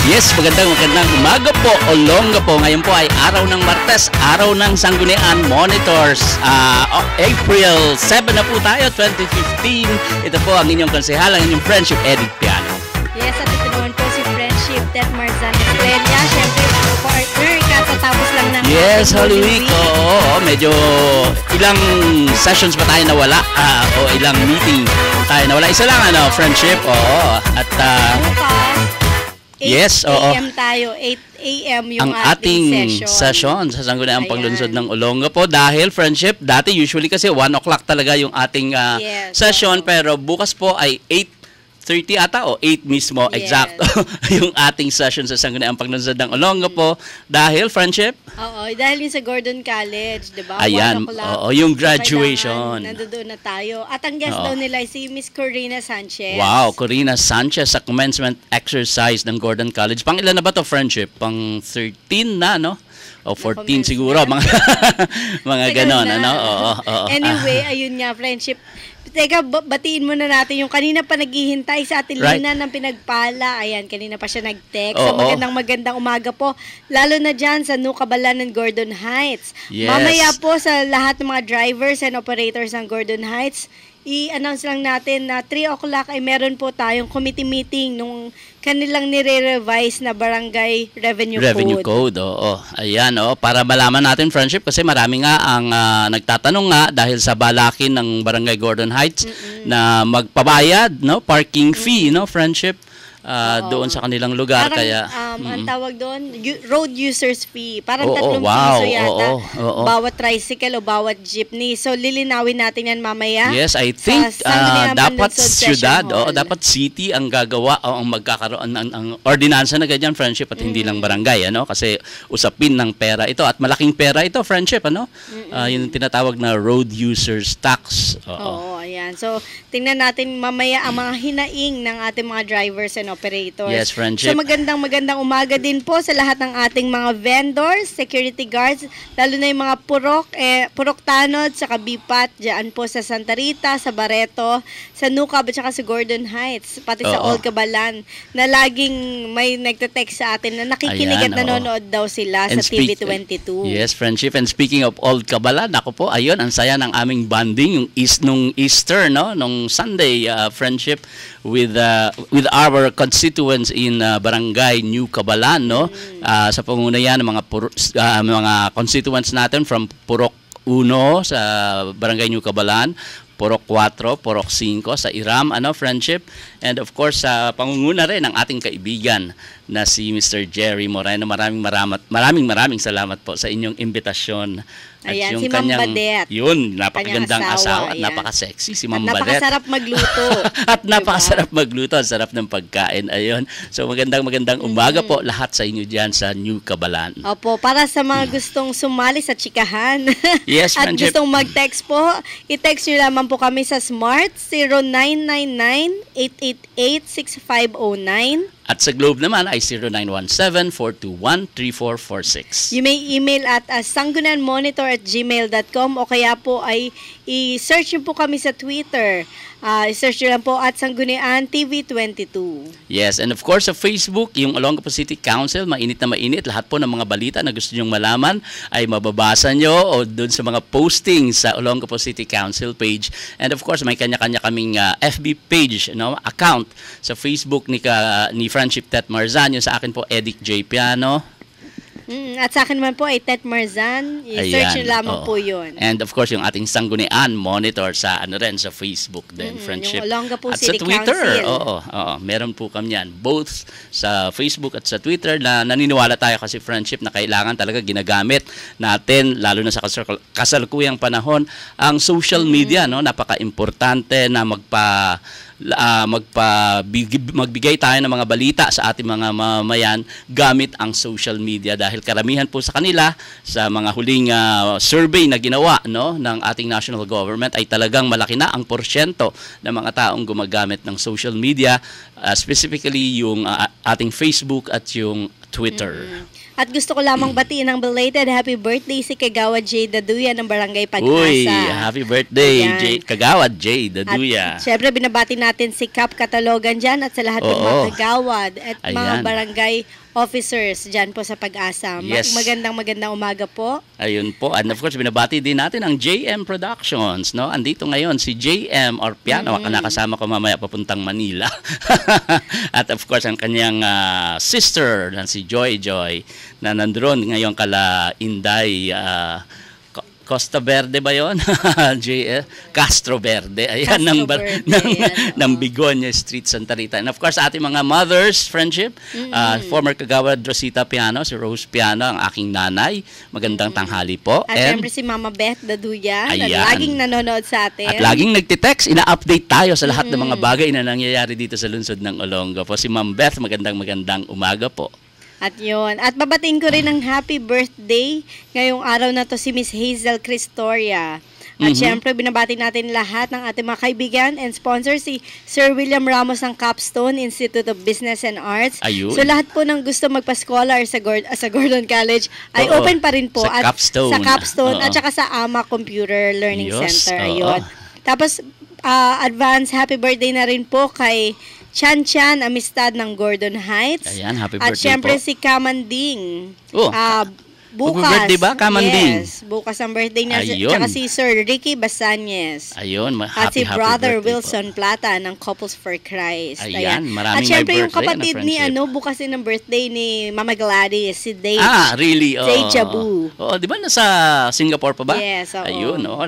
Yes, magandang umaga po, Olonga po. Ngayon po ay araw ng Martes, araw ng Sangguniang Monitors. April 7 na po tayo, 2015. Ito po ang inyong konsehal, ang inyong Friendship, Edith Piano. Yes, at ito naman po si Friendship, Ted Marzan Estrella. Siyempre, partner, katatapos lang ng Yes, Holy Week. Oo, medyo ilang sessions pa tayo nawala o ilang meeting tayo nawala. Isa lang, Friendship. Oo, at bukas, 8 yes, oo. a.m. tayo, 8 a.m. yung ang ating session sa Sangguniang Ayan. Paglunsod ng Olonga po dahil Friendship, dati usually kasi 1 o'clock talaga yung ating Yes, session oo. pero bukas po ay 8:30 ata o 8 mismo, Yes. exacto yung ating session sa Sangguniang Paglunsod ng Olonga po dahil Friendship. Oo, dahil yung sa Gordon College, di ba? Ayan, 1 o'clock. oo, yung So, graduation. kailangan nandoon na tayo. At ang guest Oo. daw nila ay si Miss Corina Sanchez. Wow, Corina Sanchez sa commencement exercise ng Gordon College. Pang ilan na ba to, Friendship? Pang 13 na, no? O 14 Na-commence siguro, na. mga Tagal ganon, na. ano? Oo. Anyway, ayun nga, Friendship. Teka, batiin muna natin yung kanina pa naghihintay sa atin Right. Lina ng pinagpala. Ayan, kanina pa siya nag-text. Oo. So, magandang umaga po. Lalo na dyan sa New Cabalan ng Gordon Heights. Yes. Mamaya po sa lahat ng mga drivers and operators ng Gordon Heights, i-announce lang natin na 3 o'clock ay meron po tayong committee meeting nung kanilang nire-revise na barangay revenue Code, oo. Ayan, para malaman natin, Friendship, kasi marami nga ang nagtatanong nga dahil sa balakin ng Barangay Gordon Heights na magpabayad, no, parking fee, no, Friendship, doon sa kanilang lugar. Parang, Kaya, ang tawag doon, road users fee. Parang Oo, 3 wow, piso yata. oo. Bawat tricycle o bawat jeepney. So, lilinawin natin yan mamaya. yes, I think Sangguniang dapat Panlunsod syudad, Session Hall. dapat city ang gagawa o ang magkakaroon ng ordinansa na ganyan, Friendship, at hindi lang barangay, kasi usapin ng pera ito at malaking pera ito, Friendship, yung tinatawag na road users tax. Oo, ayan. So, tingnan natin mamaya ang mga hinaing ng ating mga drivers and operators. Yes, Friendship. So, magandang umaga din po sa lahat ng ating mga vendors, security guards, lalo na yung mga purok tanod, sa Kabipat, dyan po sa Santa Rita, sa Barreto, sa Nukab, at saka sa Gordon Heights, pati sa Oo. Old Cabalan, na laging may nagte-text sa atin na nakikinig Ayan, at nanonood daw sila And sa TV22. Yes, Friendship. And speaking of Old Cabalan, ako po, ayun, ang saya ng aming bonding, nung Easter, nung Sunday, Friendship, with our constituents in Barangay New Cabalan, sa pangunayan ng mga constituents natin from Purok 1 sa Barangay New Cabalan, Purok 4, Purok 5 sa Iram, Friendship, and of course sa pangunguna rin ng ating kaibigan na si Mr. Jerry Moreno. Maraming salamat po sa inyong imbitasyon. At Ayan, yung si Ma'am kanyang, Badet. Yun, napakagandang Kanyang asawa at ayan. napaka-sexy si At Ma'am Badet. napakasarap magluto. At napakasarap magluto, ang sarap ng pagkain. Ayun. So magandang umaga po lahat sa inyo diyan sa New Cabalan. Opo, para sa mga gustong sumali sa chikahan Yes, at Friendship. gustong mag-text po, i-text nyo lamang po kami sa Smart 0999-888-6509. At sa Globe naman ay 0917-421-3446. You may email at sanggunianmonitor@gmail.com o kaya po ay i-search nyo po kami sa Twitter. I-search nyo lang po at Sanggunian TV22. Yes, and of course sa Facebook, yung Olongapo City Council, mainit na mainit. Lahat po ng mga balita na gusto nyong malaman ay mababasa nyo o doon sa mga postings sa Olongapo City Council page. And of course, may kanya-kanya kaming FB page, account sa Facebook ni Friendship Tet Marzan. Yung sa akin po, Edic J. Piano. At sa akin naman po ay Tet Marzan. I-search nyo lamang oo. po yun. And of course, yung ating Sanggunian Monitor sa sa Facebook din, Friendship. Yung Olongapo At sa City Twitter, Council. meron po kami yan. Both sa Facebook at sa Twitter na naniniwala tayo kasi, Friendship, na kailangan talaga ginagamit natin, lalo na sa kasalukuyang panahon, ang social media, napaka-importante na magbigay tayo ng mga balita sa ating mga mamamayan gamit ang social media dahil karamihan po sa kanila sa mga huling survey na ginawa ng ating national government ay talagang malaki na ang porsyento ng mga taong gumagamit ng social media, specifically yung ating Facebook at yung Twitter. At gusto ko lamang batiin ng belated happy birthday si Kagawad J. Daduya ng Barangay Pag-asa. Uy, happy birthday, Ayan. Kagawad J. Daduya. At syempre binabati natin si Kap Katalogan dyan at sa lahat ng mga Oo. kagawad at mga Ayan. barangay officers dyan po sa Pag-asa. Yes. Magandang umaga po. Ayun po. And of course, binabati din natin ang JM Productions, no? Andito ngayon si JM Orpiano, nakasama ko mamaya papuntang Manila. At of course, ang kanyang sister na si Joy na nandoon ngayon kala Inday Costa Verde ba yon? Castro Verde. Ayan, Castro Verde, yan, ng Bigonia Street, Santa Rita. And of course, ating mga mothers, friendship, former Kagawad Rosita Piano, si Rose Piano, ang aking nanay. Magandang tanghali po. At syempre si Mama Beth Daduya na Ayan. laging nanonood sa atin. At laging nagtitext, ina-update tayo sa lahat ng mga bagay na nangyayari dito sa lungsod ng Olongapo. Po si Ma'am Beth, magandang umaga po. At yun. At babating ko rin ng happy birthday ngayong araw na to si Miss Hazel Cristoria. At syempre, binabati natin lahat ng ating mga kaibigan and sponsor si Sir William Ramos ng Capstone Institute of Business and Arts. Ayun. So lahat po ng gusto magpa-scholar sa Gordon College ay Oo. open pa rin po. Sa Capstone. Sa Capstone Oo. at saka sa AMA Computer Learning Yes, Center. oo. Ayun. Tapos, advance happy birthday na rin po kay Chan Amistad ng Gordon Heights. Ayan, happy At birthday syempre po. si Kamanding. Oh, Bukas. Mag-birthday ba, Kamanding? Yes, bukas ang birthday niya. Ayun. Tsaka si Sir Ricky Basanyes. Ayun, At si happy Brother birthday Wilson Plata ng Couples for Christ. Ayan, maraming At syempre may yung birthday kapatid na ni friendship. bukas din ang birthday ni Mama Gladys, si Dave. Really? Oo. Jay Chabu. Oo, di ba nasa Singapore pa ba? Yes, oo. Ayun, oo.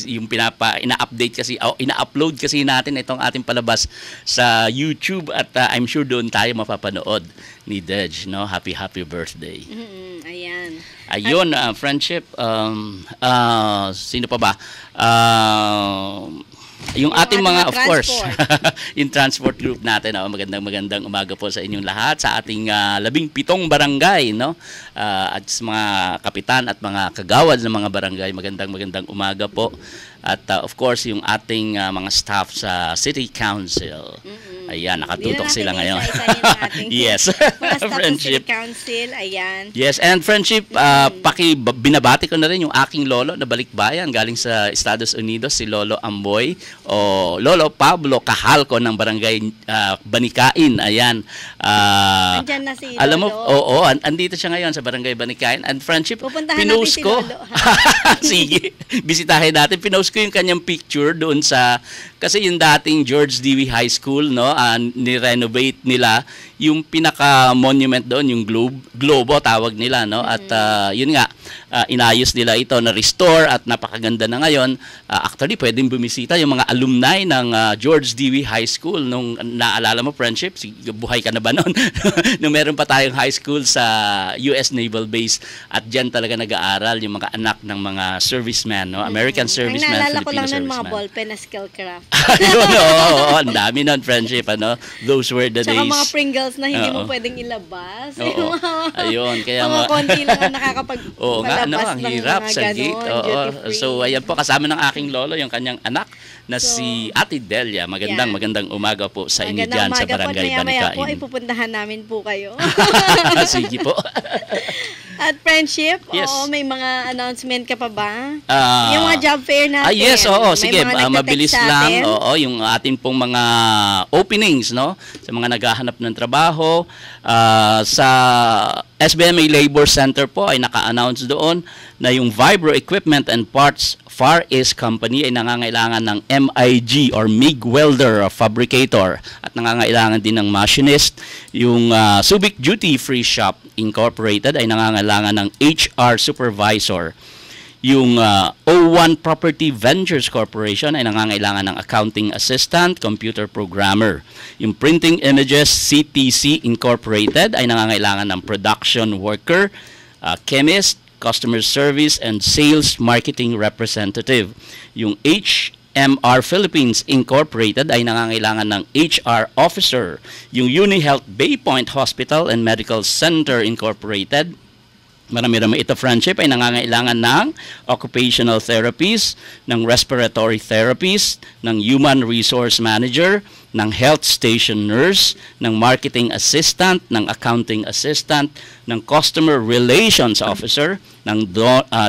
Yung ina-update kasi, ina-upload kasi natin itong ating palabas sa YouTube at I'm sure doon tayo mapapanood ni Dej, no? Happy birthday. Ayan. Ayun, friendship, sino pa ba? Yung ating ating mga, mga of course, transport. yung transport group natin, magandang umaga po sa inyong lahat, sa ating 17 barangay, no? At sa mga kapitan at mga kagawad ng mga barangay, magandang umaga po. At of course, yung ating mga staff sa City Council. Ayan, nakatutok Hindi na sila natin ngayon. isa-isahin ang ating Yes. mga staff sa Friendship. City Council. Ayan. Yes, and friendship, binabati ko na rin yung aking lolo na balikbayan galing sa Estados Unidos, si Lolo Amboy o Lolo Pablo Cajalco ng Barangay Banikain. Ayan. Andyan na si Alam mo, Lolo. andito siya ngayon sa Barangay Banikain. And friendship, Pupuntahan pinost natin si ko. Lolo. Sige, bisitahin natin. Pinost ko yung kanyang picture doon sa, kasi yung dating George Dewey High School, no, ni-renovate nila yung pinaka-monument doon, yung globo tawag nila, no? At yun nga, inayos nila ito na restore at napakaganda na ngayon. Actually, pwedeng bumisita yung mga alumni ng George Dewey High School. Nung naalala mo, friendship, buhay ka na ba noon? Nung meron pa tayong high school sa US Naval Base at dyan talaga nag-aaral yung mga anak ng mga servicemen, no? American servicemen, Ang naalala ko Filipino lang nun, mga servicemen. ballpen na skill craft. Ayun, oo, ang dami nun, friendship, ano? Those were the Tsaka days. mga Pringles na hindi mo Oo. pwedeng ilabas. Oo. Yung mga- Ayun, kaya mga konti lang ang Oo nga, ano, ang ng hirap mga sa ganon, gate. Oo. duty-free. So, ayan po, kasama ng aking lolo, yung kanyang anak na si Ate Delia. Magandang umaga po sa inyo Magandang dyan sa umaga po at Barangay maya-maya po ay Banikain. pupuntahan namin po kayo. Sige po. At friendship, Yes. oo, may mga announcement ka pa ba? Ah, Yung mga job fair natin. yes, oo, May sige, mga nagte-text mabilis sa lang. atin. Oo, yung ating pong mga openings, no? Sa mga naghahanap ng trabaho, sa SBMA Labor Center po ay naka-announce doon na yung Vibro Equipment and Parts Far East Company ay nangangailangan ng MIG or MIG welder or fabricator at nangangailangan din ng machinist. Yung Subic Duty Free Shop Incorporated ay nangangailangan ng HR supervisor. Yung O1 Property Ventures Corporation ay nangangailangan ng accounting assistant, computer programmer. Yung Printing Images CTC Incorporated ay nangangailangan ng production worker, chemist, customer service, and sales marketing representative. Yung HMR Philippines Incorporated ay nangangailangan ng HR officer. Yung UniHealth Baypoint Hospital and Medical Center Incorporated Marami-rami ito, friendship, ay nangangailangan ng occupational therapist, ng respiratory therapist, ng human resource manager, ng health station nurse, ng marketing assistant, ng accounting assistant, ng customer relations officer, ng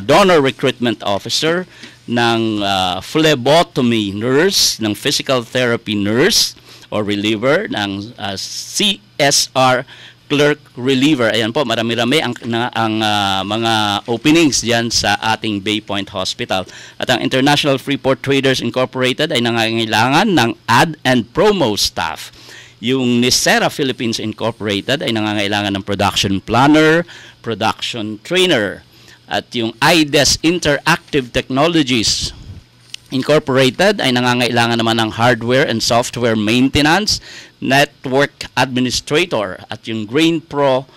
donor recruitment officer, ng phlebotomy nurse, ng physical therapy nurse or reliever, ng CSR clerk reliever. Ayan po, marami-rami ang mga openings diyan sa ating Bay Point Hospital. At ang International Freeport Traders Incorporated ay nangangailangan ng ad and promo staff. Yung Nisera Philippines Incorporated ay nangangailangan ng production planner, production trainer. At yung IDES Interactive Technologies Incorporated ay nangangailangan naman ng hardware and software maintenance, network administrator. At yung Grain Pro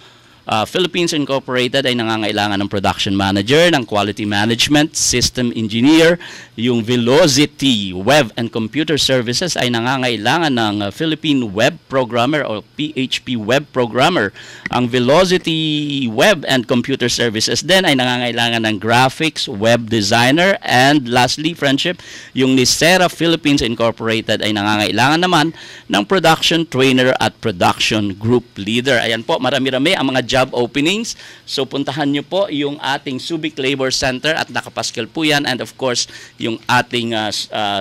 Philippines Incorporated ay nangangailangan ng production manager, ng quality management, system engineer. Yung Velocity Web and Computer Services ay nangangailangan ng Philippine Web Programmer o PHP Web Programmer. Ang Velocity Web and Computer Services din ay nangangailangan ng graphics, web designer, and lastly, friendship, yung Nisera Philippines Incorporated ay nangangailangan naman ng production trainer at production group leader. Ayan po, marami-rami ang mga job openings. So puntahan nyo po yung ating Subic Labor Center at nakapaskil po yan, and of course yung ating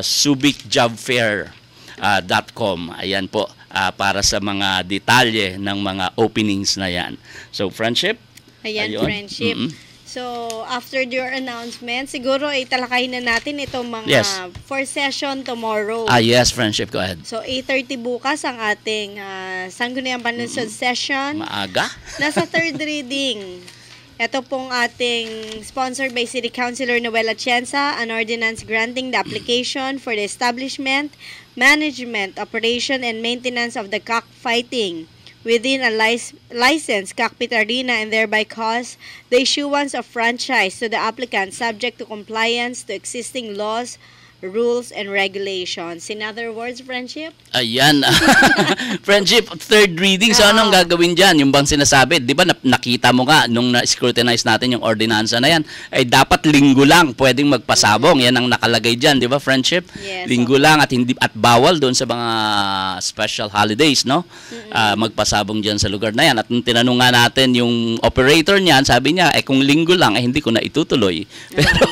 subicjobfair.com. Ayan po, para sa mga detalye ng mga openings na yan. So friendship. Ayan, ayun. friendship. So, after your announcement, siguro ay talakayin na natin itong mga Yes. for session tomorrow. Yes, friendship, go ahead. So, 8:30 bukas ang ating Sangguniang Panunsod session. Maaga. Nasa third reading. Ito pong ating sponsored by City Councilor Noel Atienza, an ordinance granting the application for the establishment, management, operation, and maintenance of the cockfighting within a licensed cockpit arena and thereby cause the issuance of franchise to the applicant subject to compliance to existing laws, rules, and regulations. In other words, friendship? Ayan. Friendship, third reading. So, anong gagawin dyan? Yung bang sinasabi, di ba nakita mo nga nung na-scrutinize natin yung ordinansa na yan, ay dapat linggo lang pwedeng magpasabong. Yan ang nakalagay dyan, di ba, friendship? Yes, Linggo lang at hindi at bawal doon sa mga special holidays, no? Magpasabong dyan sa lugar na yan. At nung tinanong nga natin yung operator niyan, sabi niya, kung linggo lang, hindi ko na itutuloy. Pero,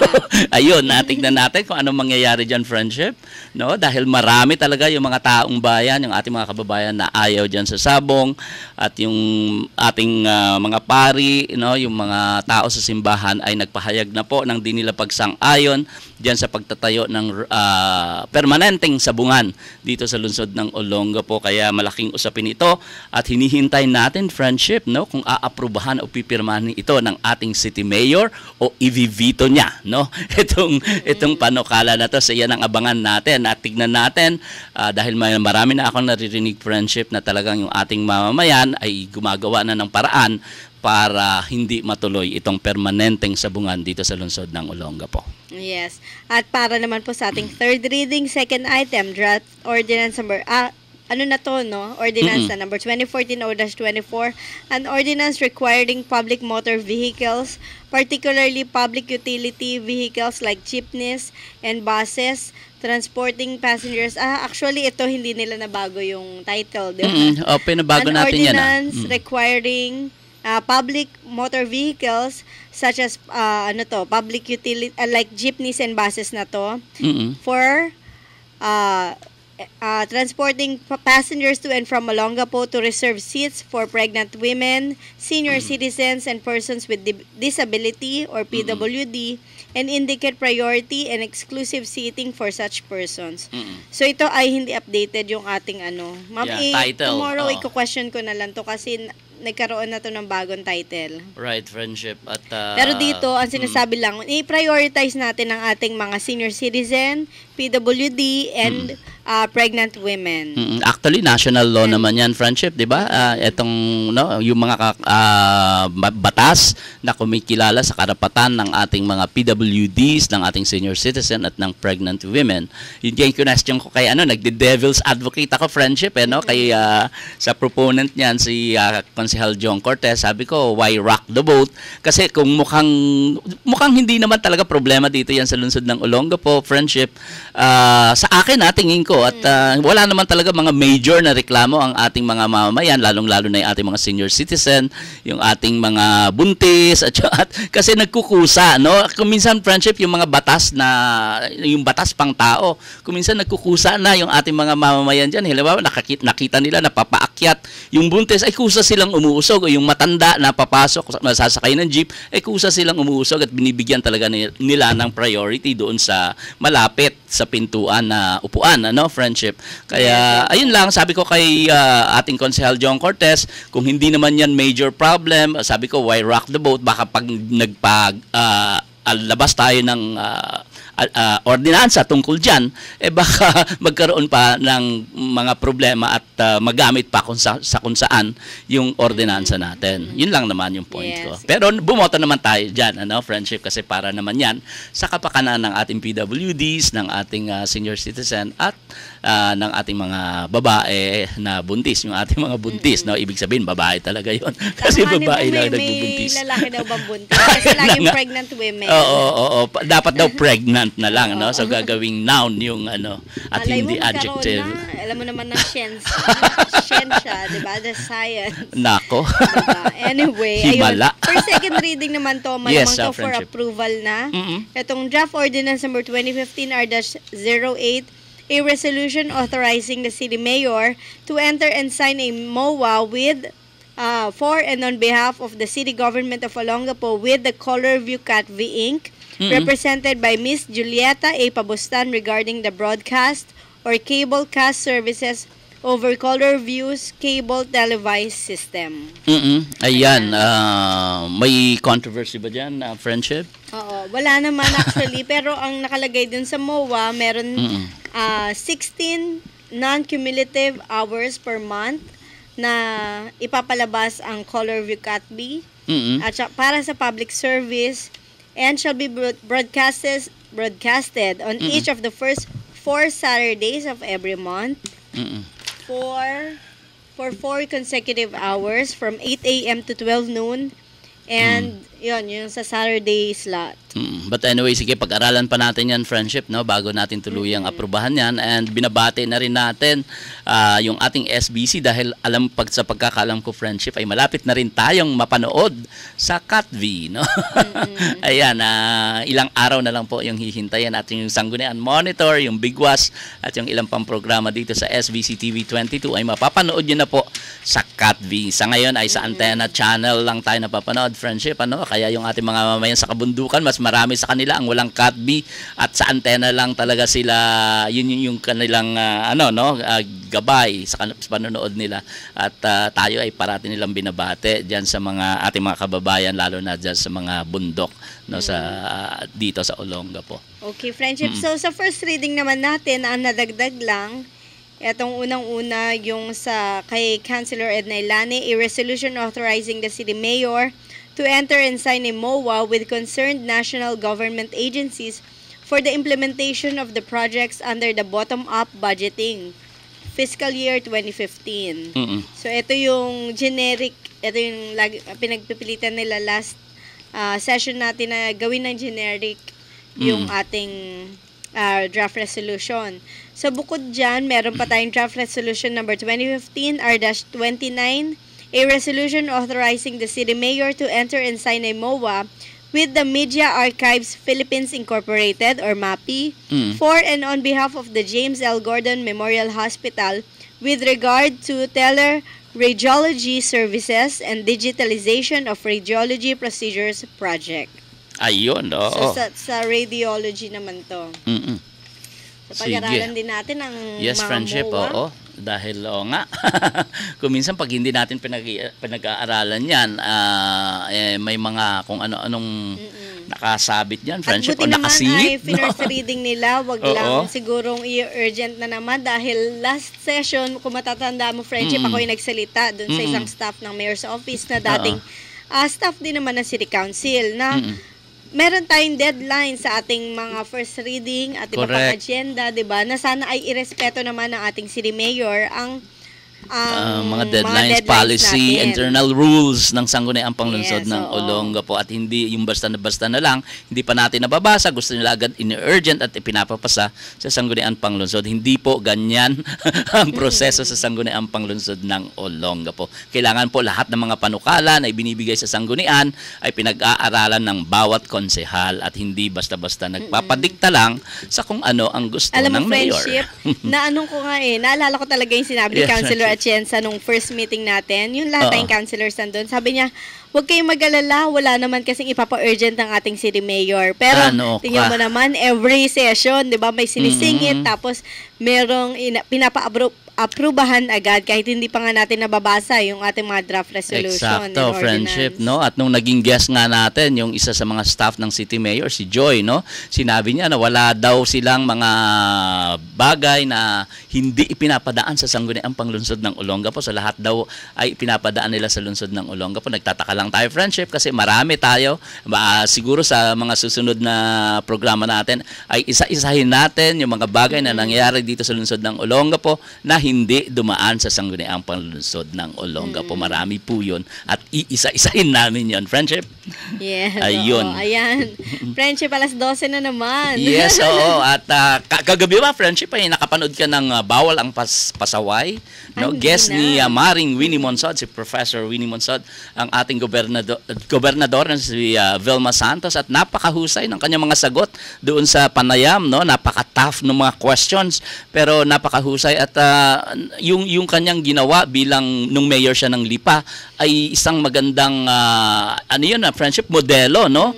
ayun, natignan natin kung anong mangyayari dyan, friendship, no? Dahil marami talaga yung mga taong bayan, yung ating mga kababayan na ayaw dyan sa sabong, at yung ating mga pari, no? Yung mga tao sa simbahan ay nagpahayag na po ng di nila pagsang-ayon dyan sa pagtatayo ng permanenteng sabungan dito sa lungsod ng Olongapo. Kaya malaking usapin ito at hinihintay natin, friendship, no? Kung aaprubahan o pipirmahan ito ng ating city mayor o i-veto niya, no? Itong panukala na to. So yan ang abangan natin at tignan natin dahil marami na akong naririnig, friendship, na talagang yung ating mamamayan ay gumagawa na ng paraan para hindi matuloy itong permanenteng sabungan dito sa lungsod ng Olongapo. Yes. At para naman po sa ating third reading, second item, draft ordinance number Ordinance number 2014-0-24, an ordinance requiring public motor vehicles, particularly public utility vehicles like jeepneys and buses, transporting passengers. Actually, ito hindi nila nabago yung title, di ba? Pinabago an natin yan. An ordinance requiring public motor vehicles such as public utility like jeepneys and buses na to for transporting passengers to and from Olongapo to reserve seats for pregnant women, senior citizens, and persons with disability or PWD, and indicate priority and exclusive seating for such persons. So ito ay hindi updated yung ating Ma'am, title. Tomorrow i-question ko na lang to kasi nagkaroon na to ng bagong title. Right, friendship. At pero dito, ang sinasabi lang, i-prioritize natin ang ating mga senior citizen, PWD, and pregnant women. Actually, national law naman yan, friendship, di ba? Itong, no, yung mga batas na kumikilala sa karapatan ng ating mga PWDs, ng ating senior citizen at ng pregnant women. Yun yung question ko kay, nagde-devil's advocate ako, friendship, kay sa proponent niyan, si Konsehal Jong Cortez, sabi ko, why rock the boat? Kasi kung mukhang hindi naman talaga problema dito yan sa lungsod ng Olongapo, friendship, sa akin, tingin ko, at wala naman talaga mga major na reklamo ang ating mga mamamayan, lalong-lalo na yung ating mga senior citizen, yung ating mga buntis, at kasi nagkukusa, no? Kung minsan, friendship, yung mga batas yung batas pang tao, kung minsan nagkukusa na yung ating mga mamamayan dyan, halimbawa, nakita nila na papaakyat yung buntis, ay kusa silang umuusog, o yung matanda na papasok, masasakay ng jeep, ay kusa silang umuusog at binibigyan talaga nila ng priority doon sa malapit sa pintuan na upuan, friendship. Kaya, ayun lang, sabi ko kay ating Konsehal Jong Cortez, kung hindi naman yan major problem, sabi ko, why rock the boat? Baka pag labas tayo ng ordinansa tungkol dyan, baka magkaroon pa ng mga problema at magamit pa kung saan yung ordinansa natin. Yun lang naman yung point ko. Pero bumoto naman tayo dyan, friendship, kasi para naman yan sa kapakanan ng ating PWDs, ng ating senior citizen at ng ating mga babae na buntis, yung ating mga buntis, ibig sabihin babae talaga yun. Kasi babae lang nagbubuntis. May lalaki daw bang buntis? Kasi laging pregnant women. Oo. Dapat daw pregnant na lang, so gagawing noun yung at hindi adjective. Alam mo naman ng siyensya, diba? The science. Nako. Diba? Anyway, Himala. For second reading naman to, malamang to for approval na. Itong draft ordinance number 2015 R-08, a resolution authorizing the city mayor to enter and sign a MOA with for and on behalf of the city government of Olongapo with the Colorview CATV Inc., represented by Miss Julieta A. Pabustan regarding the broadcast or cable cast services over Colorview's cable televised system. Ayan, may controversy ba dyan, friendship? Oo, wala naman actually, pero ang nakalagay dun sa MOA, meron 16 non-cumulative hours per month na ipapalabas ang Colorview CATV at para sa public service and shall be broadcasted on each of the first 4 Saturdays of every month for 4 consecutive hours from 8 a.m. to 12 noon and yun sa Saturday slot. But anyway, sige, pag-aralan pa natin yan, friendship, bago natin tuluyang aprubahan yan. And binabati na rin natin yung ating SBC dahil sa pagkakalam ko, friendship, ay malapit na rin tayong mapanood sa CATV, Ayan, ilang araw na lang po yung hihintayin at yung Sangguniang Monitor, yung Bigwas, at yung ilang pang programa dito sa SBC TV 22 ay mapapanood nyo na po sa CATV. Sa ngayon ay sa antenna channel lang tayo napapanood, friendship, Kaya yung ating mga mamayan sa kabundukan, mas marami sa kanila ang walang CATV at sa antena lang talaga sila, yun yung kanilang gabay sa panonood nila. At tayo ay parati nilang binabate diyan sa mga ating mga kababayan, lalo na diyan sa mga bundok dito sa Olongapo. Okay, friendship. So sa first reading naman natin, ang nadagdag lang, etong unang-una yung sa kay Councilor Edna Ilane, a resolution authorizing the city mayor to enter and sign a MOA with concerned national government agencies for the implementation of the projects under the bottom-up budgeting fiscal year 2015. So ito yung generic, ito yung pinagpipilitan nila last session natin na gawin ng generic yung ating draft resolution. So bukod dyan, meron pa tayong draft resolution number 2015 R-29, a resolution authorizing the city mayor to enter and sign a MOA with the Media Archives Philippines Incorporated or MAPI for and on behalf of the James L. Gordon Memorial Hospital with regard to teleradiology services and digitalization of radiology procedures project. Ayun, So sa radiology naman to. So pag-aralan din natin ang mga friendship, MOA. Dahil nga, kung minsan pag hindi natin pinag-aaralan yan, may mga kung ano-anong nakasabit yan, At friendship, o buti naman ay nakasingit. finurse reading nila, wag Oo. lang sigurong i-urgent na naman dahil last session, kung matatanda mo, friendship, ako yung nagsalita dun sa isang staff ng mayor's office na dating staff din naman ng City Council na meron tayong deadline sa ating mga first reading at iba pang Correct. agenda, 'di ba? Na sana ay irespeto naman ng ating city mayor ang mga deadlines, policy, natin. internal rules ng Sangguniang Panglungsod Yes, ng oo. Olongapo at hindi yung basta na lang, hindi pa natin nababasa, gusto nila agad in-urgent at ipinapapasa sa Sangguniang Panglungsod. Hindi po ganyan ang proseso sa Sangguniang Panglungsod ng Olongapo. Kailangan po lahat ng mga panukala na ibinibigay sa Sanggunian ay pinag-aaralan ng bawat konsehal at hindi basta-basta nagpapadikta lang sa kung ano ang gusto Alam ng mo, mayor. friendship, naanong ko nga naalala ko talaga yung sinabi ni Yes, Councilor friendship. Atienza nung first meeting natin, yung lahat Oo. tayong councilors nandun, sabi niya, huwag kayong mag-alala, wala naman kasing ipapa-urgent ng ating city mayor. Pero, Ano tingnan ka? mo naman, every session, di ba, may sinisingit, tapos merong pinapa-aprubahan agad kahit hindi pa nga natin nababasa yung ating mga draft resolution and Eksakto, friendship, ordinance. no? At nung naging guest nga natin, yung isa sa mga staff ng City Mayor, si Joy, no? Sinabi niya na wala daw silang mga bagay na hindi ipinapadaan sa Sangguniang Panglungsod ng Olongapo. So lahat daw ay ipinapadaan nila sa lungsod ng Olongapo. Nagtataka lang tayo, friendship, kasi marami tayo. Siguro sa mga susunod na programa natin ay isa-isahin natin yung mga bagay na nangyayari dito sa lungsod ng Olongapo na hindi dumaan sa Sangguniang Panglungsod ng Olongapo. Marami po yun at iisa-isahin namin yun, friendship. Yes, Ayun. oo, ayan. Friendship, alas 12 na naman. Yes, oo. At kagabi ba, friendship, ay nakapanood ka ng Bawal ang Pasaway? No? Hindi Guest na. ni Maring Winnie Monsod, si Professor Winnie Monsod, ang ating gobernador na si Vilma Santos, at napakahusay ng kanyang mga sagot doon sa panayam, no? Napaka-tough ng mga questions, pero napakahusay at yung kanyang ginawa bilang nung mayor siya ng Lipa ay isang magandang friendship modelo, no?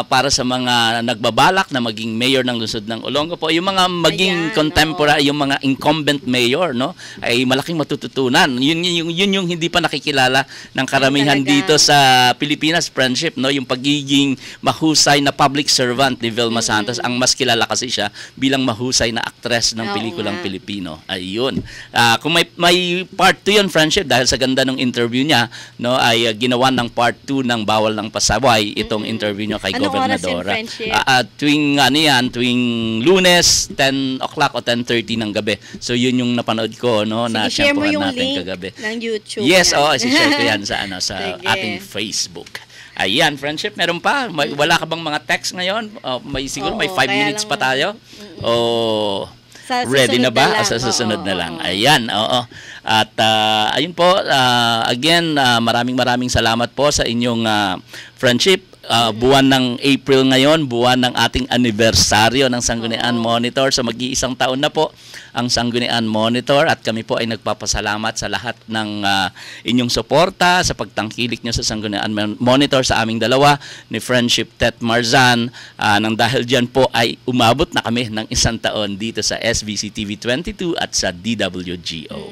Para sa mga nagbabalak na maging mayor ng lungsod ng Olongapo, yung mga maging Ayan, contemporary, yung mga incumbent mayor, no? Ay malaking matututunan. Yun yung hindi pa nakikilala ng karamihan Talaga. dito sa Pilipinas, friendship, no? Yung pagiging mahusay na public servant ni Vilma Santos. Ang mas kilala kasi siya bilang mahusay na aktres ng Oo pelikulang nga. Pilipino. Ayun. Kung may part 2 yun, friendship, dahil sa ganda ng interview niya, no, ay ginawa ng part 2 ng Bawal ng Pasaway itong interview niya kay Anong oras yun, Gobernadora. friendship? Tuwing Lunes, 10 o'clock o 10:30 ng gabi. So yun yung napanood ko, no, na Sige, share mo tiyempohan yung natin link kagabi. ng YouTube. Yes, niya. i-share ko yan sa Sige. ating Facebook. Ayan, friendship, meron pa? Wala ka bang mga text ngayon? Siguro may Oo, 5 kaya minutes lang- pa tayo? O Sa ready na susunod ba? na lang. Sa susunod Oo, na lang. oo. Ayan, oo. At ayun po, again, maraming salamat po sa inyong friendship. Buwan ng April ngayon, buwan ng ating anibersaryo ng Sangguniang Monitor. So mag-iisang taon na po ang Sangguniang Monitor at kami po ay nagpapasalamat sa lahat ng inyong suporta sa pagtangkilik nyo sa Sangguniang Monitor sa aming dalawa ni Friendship Tet Marzan. Nang dahil dyan po ay umabot na kami ng isang taon dito sa SBC TV 22 at sa DWGO.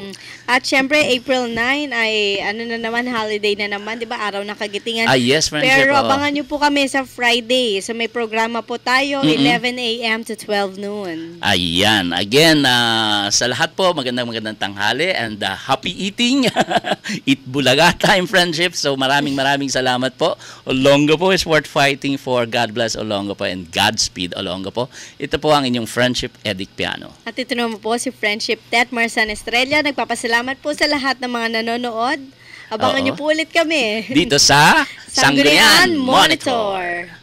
At syempre, April 9 ay holiday na naman, di ba? Araw ng Kagitingan. Yes, friendship. Pero oo. abangan nyo po kami sa Friday. So may programa po tayo, 11 a.m. to 12 noon. Ayan. Again, sa lahat po, magandang tanghali and happy eating. Eat Bulaga time, friendship. So maraming salamat po. Olongapo is worth fighting for. God bless Olongapo and Godspeed Olongapo. Ito po ang inyong Friendship Edic Piano. At ito naman po si Friendship Tet Marzan Estrella. Nagpapasalamat po sa lahat ng mga nanonood. Abangan Oo. nyo po ulit kami. Dito sa Sangguniang Sangguniang Monitor. Monitor.